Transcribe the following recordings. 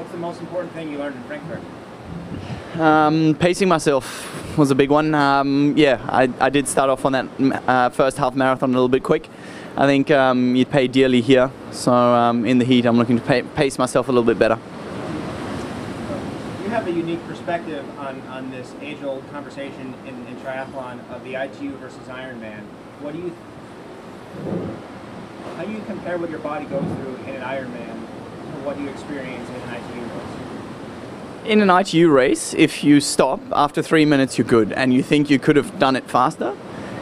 What's the most important thing you learned in Frankfurt? Pacing myself was a big one. Yeah, I did start off on that first half marathon a little bit quick. I think you'd pay dearly here, so in the heat I'm looking to pace myself a little bit better. You have a unique perspective on this age-old conversation in triathlon of the ITU versus Ironman. How do you compare what your body goes through in an Ironman to what you experience in an ITU race? In an ITU race, if you stop after 3 minutes, you're good, and you think you could have done it faster.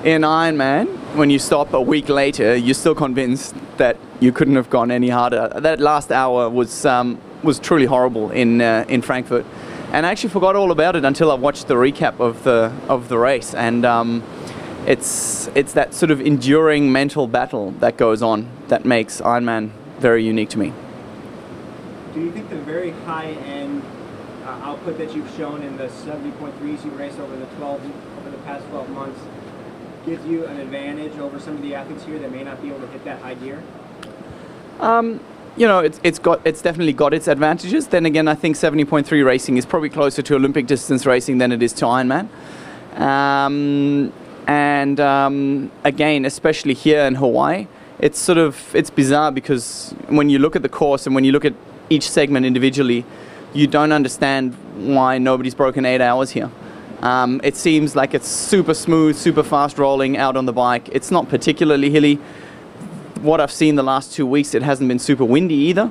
In Ironman, when you stop a week later, you're still convinced that you couldn't have gone any harder. That last hour was truly horrible in Frankfurt, and I actually forgot all about it until I watched the recap of the race. And it's that sort of enduring mental battle that goes on that makes Ironman very unique to me. Do you think the very high-end output that you've shown in the 70.3s you raced over the past 12 months gives you an advantage over some of the athletes here that may not be able to hit that high gear? You know, it's definitely got its advantages. Then again, I think 70.3 racing is probably closer to Olympic distance racing than it is to Ironman. Again, especially here in Hawaii, it's bizarre because when you look at the course and when you look at each segment individually, you don't understand why nobody's broken 8 hours here. It seems like it's super smooth, super fast rolling out on the bike. It's not particularly hilly. What I've seen the last 2 weeks, it hasn't been super windy either.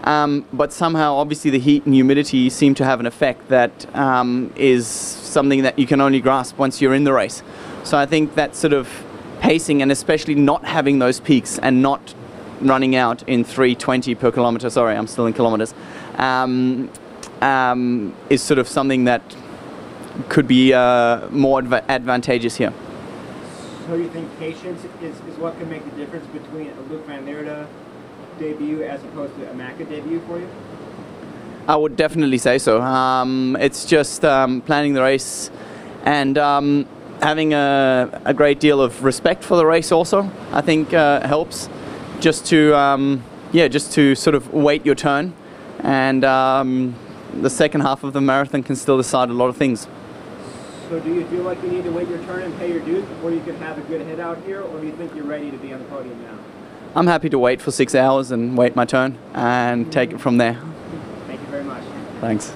But somehow, obviously, the heat and humidity seem to have an effect that is something that you can only grasp once you're in the race. So I think that sort of pacing, and especially not having those peaks and not running out in 3:20 per kilometer, sorry, I'm still in kilometers, is sort of something that could be more advantageous here. So you think patience is what can make the difference between a Luc van Lierde debut as opposed to a Macca debut for you? I would definitely say so. It's just planning the race and having a great deal of respect for the race also, I think helps. Just to sort of wait your turn, and the second half of the marathon can still decide a lot of things. So do you feel like you need to wait your turn and pay your dues before you can have a good hit out here, or do you think you're ready to be on the podium now? I'm happy to wait for 6 hours and wait my turn and take it from there. Thank you very much. Thanks.